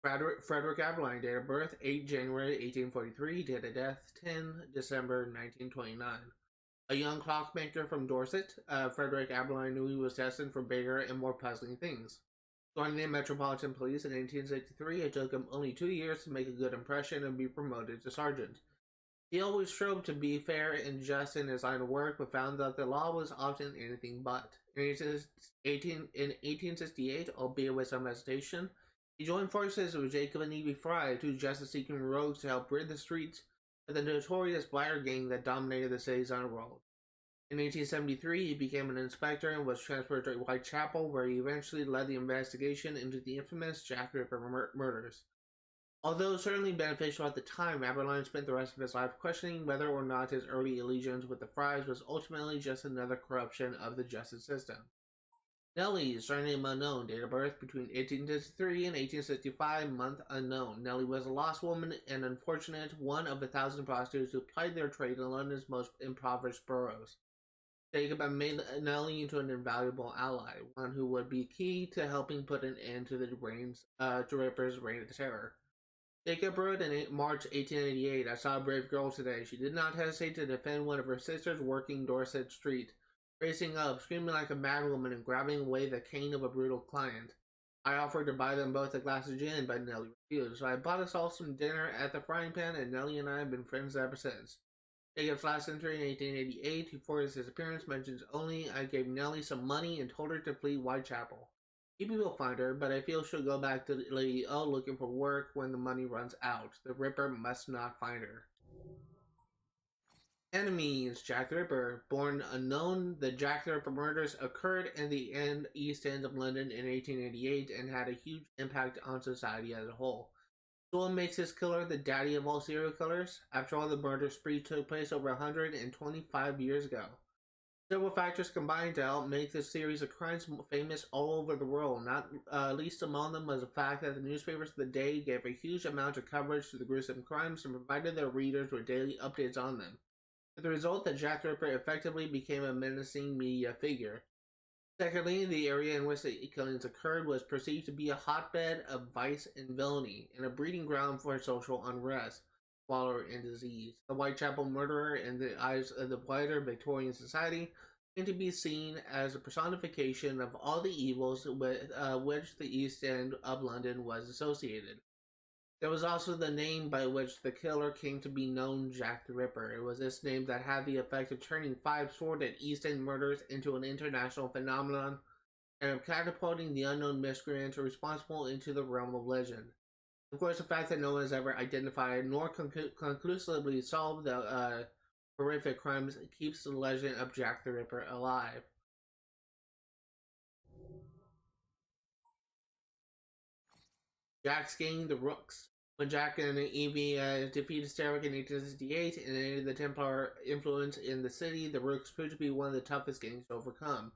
Frederick Aberline, date of birth 8 January 1843, date of death 10 December 1929. A young clockmaker from Dorset, Frederick Aberline knew he was destined for bigger and more puzzling things. Joining the Metropolitan Police in 1863, it took him only 2 years to make a good impression and be promoted to sergeant. He always strove to be fair and just in his line of work, but found that the law was often anything but. In 1868, albeit with some hesitation, he joined forces with Jacob and Evie Fry, two justice-seeking rogues, to help rid the streets of the notorious Blair gang that dominated the city's underworld. In 1873, he became an inspector and was transferred to Whitechapel, where he eventually led the investigation into the infamous Jack the Ripper murders. Although certainly beneficial at the time, Aberline spent the rest of his life questioning whether or not his early allegiance with the Frys was ultimately just another corruption of the justice system. Nellie, surname unknown, date of birth between 1863 and 1865, month unknown. Nellie was a lost woman and unfortunate, one of 1,000 prostitutes who plied their trade in London's most impoverished boroughs. Jacob had made Nellie into an invaluable ally, one who would be key to helping put an end to the Ripper's reign of terror. Jacob wrote in March 1888, "I saw a brave girl today. She did not hesitate to defend one of her sisters working Dorset Street, racing up, screaming like a madwoman and grabbing away the cane of a brutal client. I offered to buy them both a glass of gin, but Nellie refused. So I bought us all some dinner at the Frying Pan, and Nellie and I have been friends ever since." Jacob's last entry in 1888, before his disappearance, mentions only, "I gave Nellie some money and told her to flee Whitechapel. Maybe we'll find her, but I feel she'll go back to Lady O looking for work when the money runs out. The Ripper must not find her." Enemies. Jack the Ripper. Born unknown, the Jack the Ripper murders occurred in the East End of London in 1888 and had a huge impact on society as a whole. So what makes this killer the daddy of all serial killers? After all, the murder spree took place over 125 years ago. Several factors combined to help make this series of crimes famous all over the world. Not least among them was the fact that the newspapers of the day gave a huge amount of coverage to the gruesome crimes and provided their readers with daily updates on them. As a result, the Jack the Ripper effectively became a menacing media figure. Secondly, the area in which the killings occurred was perceived to be a hotbed of vice and villainy, and a breeding ground for social unrest, squalor, and disease. The Whitechapel murderer, in the eyes of the wider Victorian society, came to be seen as a personification of all the evils with which the East End of London was associated. There was also the name by which the killer came to be known, Jack the Ripper. It was this name that had the effect of turning five sordid East End murders into an international phenomenon and of catapulting the unknown miscreant responsible into the realm of legend. Of course, the fact that no one has ever identified nor conclusively solved the horrific crimes keeps the legend of Jack the Ripper alive. Jack's gang, the Rooks. When Jack and Evie defeated Starrick in 1868 and ended the Templar influence in the city, the Rooks proved to be one of the toughest gangs to overcome.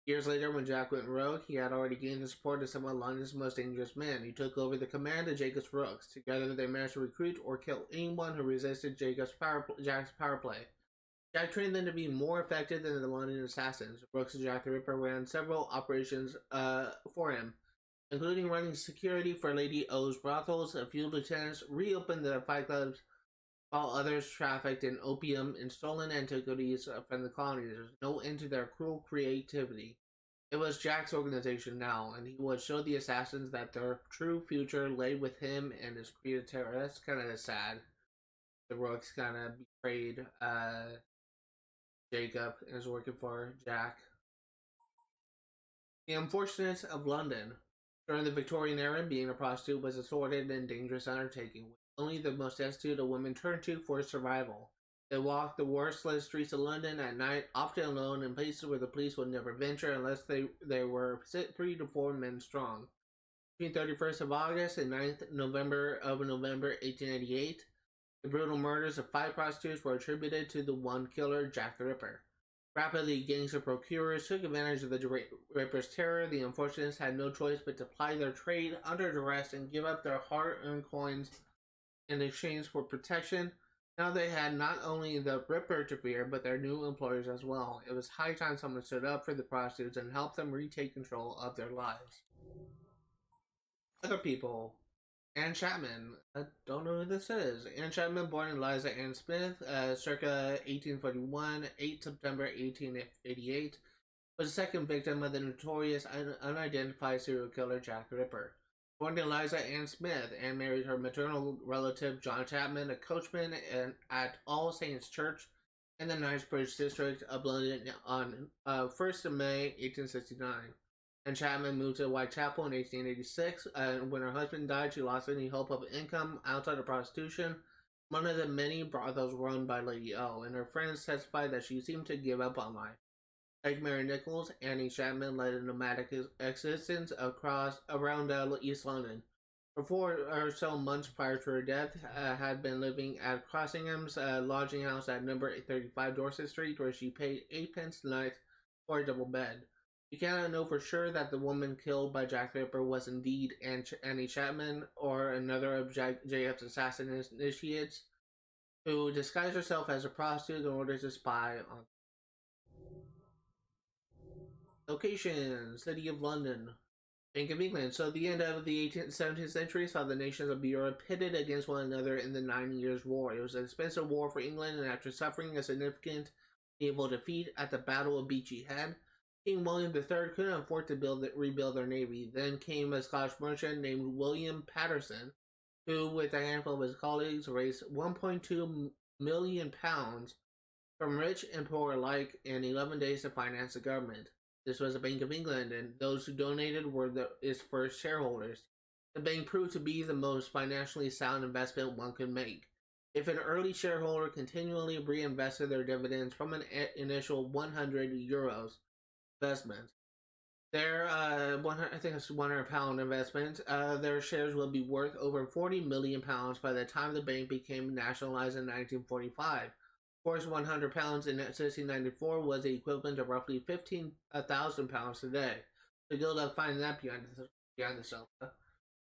Years later, when Jack went rogue, he had already gained the support of some of London's most dangerous men. He took over the command of Jacob's Rooks. Together, they managed to recruit or kill anyone who resisted Jack's power play. Jack trained them to be more effective than the London assassins. Rooks and Jack the Ripper ran several operations for him, including running security for Lady O's brothels. A few lieutenants reopened the fight clubs, while others trafficked in opium and stolen antiquities from the colonies. There was no end to their cruel creativity. It was Jack's organization now, and he would show the assassins that their true future lay with him and his creative terror. That's kind of sad. The Rooks kind of betrayed Jacob and is working for Jack. The unfortunates of London. During the Victorian era, being a prostitute was a sordid and dangerous undertaking, which only the most destitute of women turned to for survival. They walked the worst-lit streets of London at night, often alone, in places where the police would never venture unless they were 3 to 4 men strong. Between 31st of August and 9th November 1888, the brutal murders of 5 prostitutes were attributed to the one killer, Jack the Ripper. Rapidly, gangs of procurers took advantage of the Ripper's terror. The unfortunates had no choice but to ply their trade under duress and give up their hard-earned coins in exchange for protection. Now they had not only the Ripper to fear, but their new employers as well. It was high time someone stood up for the prostitutes and helped them retake control of their lives. Other people. Anne Chapman. I don't know who this is. Anne Chapman, born Eliza Ann Smith, circa 1841, 8 September 1888, was the second victim of the notorious unidentified serial killer Jack the Ripper. Born Eliza Ann Smith, Anne married her maternal relative John Chapman, a coachman at All Saints Church in the Knightsbridge district of London on 1st of May 1869. And Chapman moved to Whitechapel in 1886, and when her husband died, she lost any hope of income outside of prostitution, one of the many brothels run by Lady O, and her friends testified that she seemed to give up on life. Like Mary Nichols, Annie Chapman led a nomadic existence around East London. For 4 or so months prior to her death, had been living at Crossingham's lodging house at number 35 Dorset Street, where she paid 8p a night for a double bed. You cannot know for sure that the woman killed by Jack the Ripper was indeed Annie Chapman or another of JF's assassin initiates, who disguised herself as a prostitute in order to spy on. Location: City of London. Bank of England. So the end of the 18th, 17th century saw the nations of Europe pitted against one another in the 9 Years' War. It was an expensive war for England, and after suffering a significant naval defeat at the Battle of Beachy Head, King William III couldn't afford to rebuild their navy. Then came a Scottish merchant named William Patterson, who, with a handful of his colleagues, raised £1.2 million from rich and poor alike in 11 days to finance the government. This was the Bank of England, and those who donated were its first shareholders. The bank proved to be the most financially sound investment one could make. If an early shareholder continually reinvested their dividends from an initial €100 investment, their I think it's £100 investment, their shares will be worth over £40 million by the time the bank became nationalized in 1945. Of course, £100 in 1694 was the equivalent of roughly £15,000 today. So good luck finding that behind the sofa.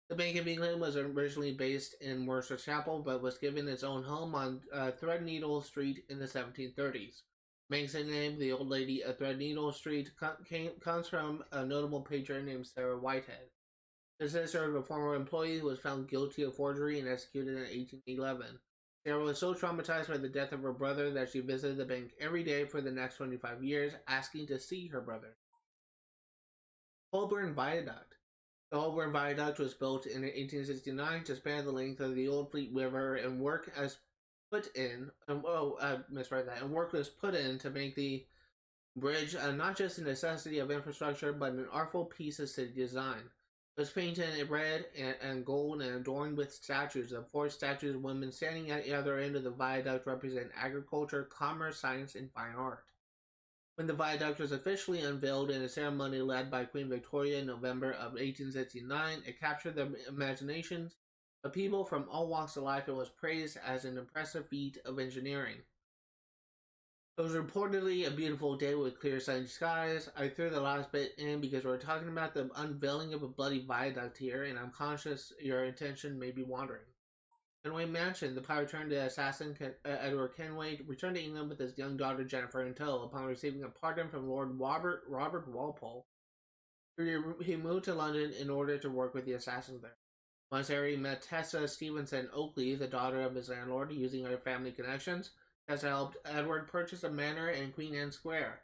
The Bank of England was originally based in Worcester, but was given its own home on Threadneedle Street in the 1730s. Bank's name, the Old Lady of Threadneedle Street, comes from a notable patron named Sarah Whitehead. The sister of a former employee who was found guilty of forgery and executed in 1811. Sarah was so traumatized by the death of her brother that she visited the bank every day for the next 25 years, asking to see her brother. Holborn Viaduct. The Holborn Viaduct was built in 1869 to span the length of the Old Fleet River, and work was put in to make the bridge not just a necessity of infrastructure, but an artful piece of city design. It was painted in red and gold and adorned with statues. The 4 statues of women standing at the other end of the viaduct represent agriculture, commerce, science, and fine art. When the viaduct was officially unveiled in a ceremony led by Queen Victoria in November of 1869, it captured the imaginations of people from all walks of life and was praised as an impressive feat of engineering. It was reportedly a beautiful day with clear sunny skies. I threw the last bit in because we're talking about the unveiling of a bloody viaduct here, and I'm conscious your attention may be wandering. Kenway Mansion. The pirate-turned assassin Edward Kenway returned to England with his young daughter Jennifer in tow. Upon receiving a pardon from Lord Robert Walpole, he moved to London in order to work with the assassins there. Once there, he met Tessa Stevenson Oakley, the daughter of his landlord. Using her family connections, Tessa helped Edward purchase a manor in Queen Anne Square.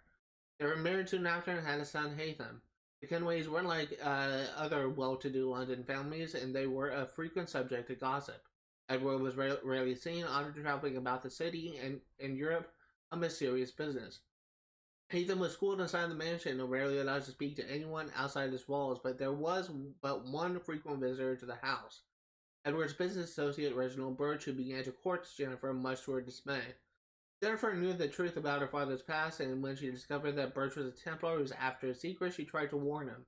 They were married soon after and had a son, Haytham. The Kenways weren't like other well-to-do London families, and they were a frequent subject to gossip. Edward was rarely seen, often traveling about the city and in Europe on mysterious business. Haytham was schooled inside the mansion and rarely allowed to speak to anyone outside its walls, but there was but one frequent visitor to the house. Edward's business associate Reginald Birch, who began to court Jennifer much to her dismay. Jennifer knew the truth about her father's past, and when she discovered that Birch was a Templar who was after a secret, she tried to warn him.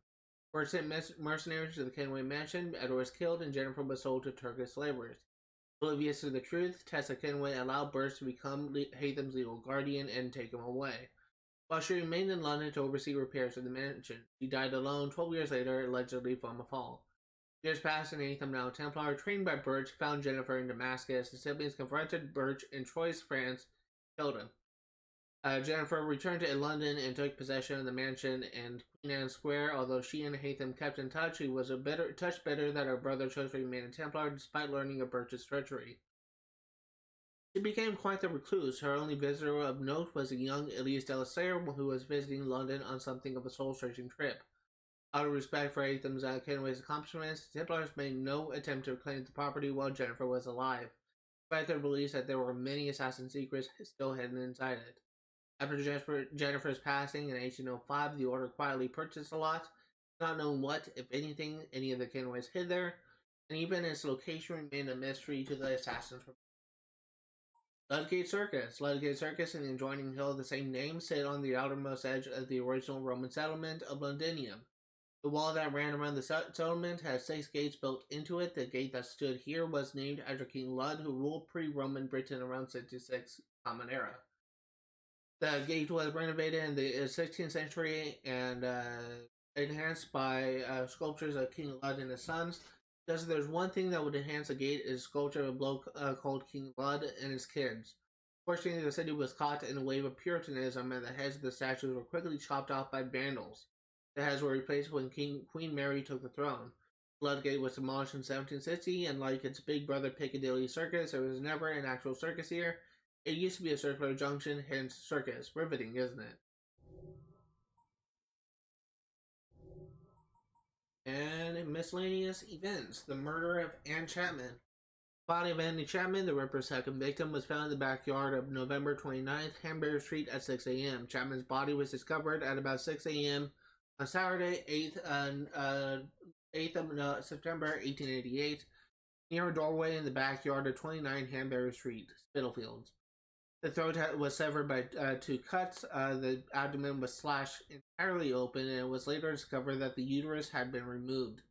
Birch sent mercenaries to the Kenway mansion. Edward was killed, and Jennifer was sold to Turkish laborers. Oblivious to the truth, Tessa Kenway allowed Birch to become Haytham's legal guardian and take him away. While she remained in London to oversee repairs to the mansion, she died alone 12 years later, allegedly from a fall. Years passed, and Haytham, now a Templar, trained by Birch, found Jennifer in Damascus. The siblings confronted Birch in Troyes, France, and killed him. Jennifer returned to London and took possession of the mansion in Queen Anne Square. Although she and Haytham kept in touch, she was touch bitter that her brother chose to remain a Templar despite learning of Birch's treachery. She became quite the recluse. Her only visitor of note was a young Elise Delasare, who was visiting London on something of a soul-searching trip. Out of respect for Haytham's Kenway's accomplishments, the Templars made no attempt to claim the property while Jennifer was alive, despite their beliefs that there were many assassin secrets still hidden inside it. After Jennifer's passing in 1805, the Order quietly purchased the lot. It's not known what, if anything, any of the Kenways hid there, and even its location remained a mystery to the assassins. Ludgate Circus. Ludgate Circus and the adjoining hill of the same name sit on the outermost edge of the original Roman settlement of Londinium. The wall that ran around the settlement has 6 gates built into it. The gate that stood here was named after King Lud, who ruled pre-Roman Britain around 66 Common Era. The gate was renovated in the 16th century and enhanced by sculptures of King Lud and his sons. Because there's one thing that would enhance a gate is sculpture of a bloke called King Lud and his kids. Fortunately, the city was caught in a wave of Puritanism, and the heads of the statues were quickly chopped off by vandals. The heads were replaced when Queen Mary took the throne. Bloodgate was demolished in 1760, and like its big brother Piccadilly Circus, there was never an actual circus here. It used to be a circular junction, hence circus. Riveting, isn't it? And miscellaneous events. The murder of Anne Chapman. Body of Annie Chapman, the Ripper's second victim, was found in the backyard of November 29th, Hanbury Street at 6 a.m. Chapman's body was discovered at about 6 a.m. on Saturday, 8th of September 1888, near a doorway in the backyard of 29 Hanbury Street, Spitalfields. The throat was severed by 2 cuts, the abdomen was slashed entirely open, and it was later discovered that the uterus had been removed.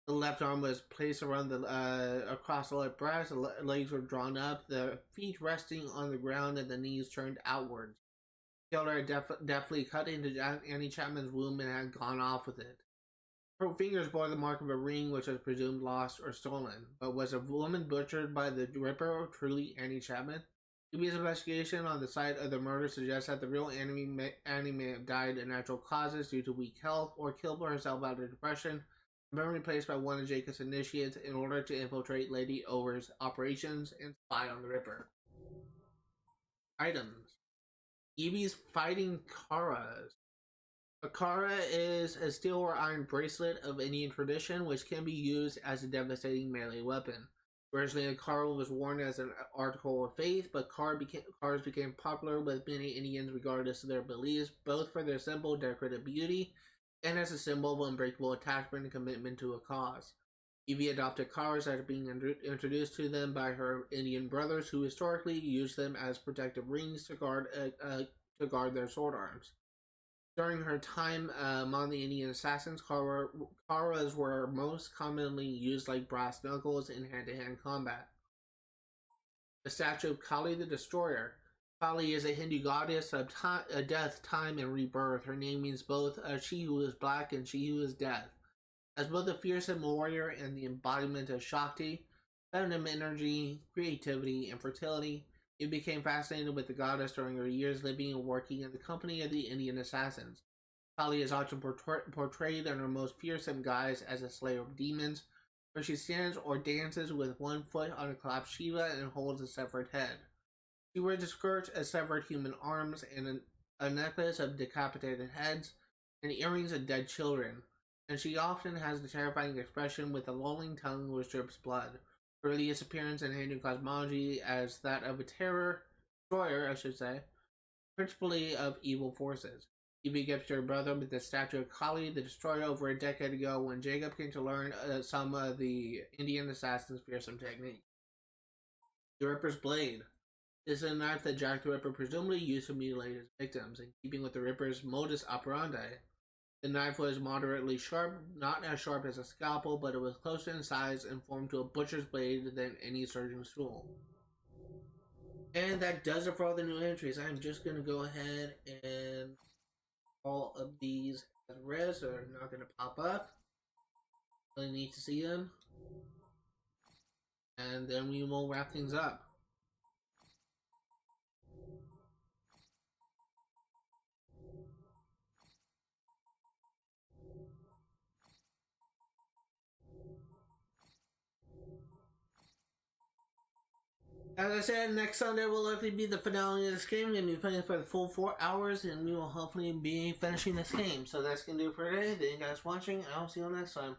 The left arm was placed around across the left breast, the legs were drawn up, the feet resting on the ground, and the knees turned outwards. The killer had deftly cut into Annie Chapman's womb and had gone off with it. Her fingers bore the mark of a ring which was presumed lost or stolen, but was a woman butchered by the Ripper truly Annie Chapman? UB's investigation on the site of the murder suggests that the real Annie may have died of natural causes due to weak health or killed herself out of depression, and been replaced by one of Jacob's initiates in order to infiltrate Lady Over's operations and spy on the Ripper. Items. Evie's fighting Karas. A Kara is a steel or iron bracelet of Indian tradition which can be used as a devastating melee weapon. Originally, a Kara was worn as an article of faith, but Karas became popular with many Indians regardless of their beliefs, both for their simple decorative beauty and as a symbol of unbreakable attachment and commitment to a cause. Evie adopted Karas after being introduced to them by her Indian brothers, who historically used them as protective rings to guard their sword arms. During her time among the Indian assassins, Karas were most commonly used like brass knuckles in hand-to-hand combat. The statue of Kali the Destroyer. Kali is a Hindu goddess of death, time, and rebirth. Her name means both she who is black and she who is death. As both a fearsome warrior and the embodiment of Shakti, feminine energy, creativity, and fertility, he became fascinated with the goddess during her years living and working in the company of the Indian assassins. Kali is often portrayed in her most fearsome guise as a slayer of demons, where she stands or dances with one foot on a collapsed Shiva and holds a severed head. She wears a skirt of severed human arms and a necklace of decapitated heads and earrings of dead children, and she often has a terrifying expression with a lolling tongue which drips blood. Her earliest appearance in Hindu cosmology as that of a destroyer, principally of evil forces. Evie gifted her brother with the statue of Kali the Destroyer over a decade ago when Jacob came to learn some of the Indian assassin's fearsome technique. The Ripper's Blade. This is a knife that Jack the Ripper presumably used to mutilate his victims, in keeping with the Ripper's modus operandi. The knife was moderately sharp, not as sharp as a scalpel, but it was closer in size and formed to a butcher's blade than any surgeon's tool. And that does it for all the new entries. I'm just going to go ahead and all of these as res are not going to pop up. Really need to see them. And then we will wrap things up. As I said, next Sunday will likely be the finale of this game. I'm going to be playing for the full 4 hours, and we will hopefully be finishing this game. So that's going to do it for today. Thank you guys for watching, and I'll see you next time.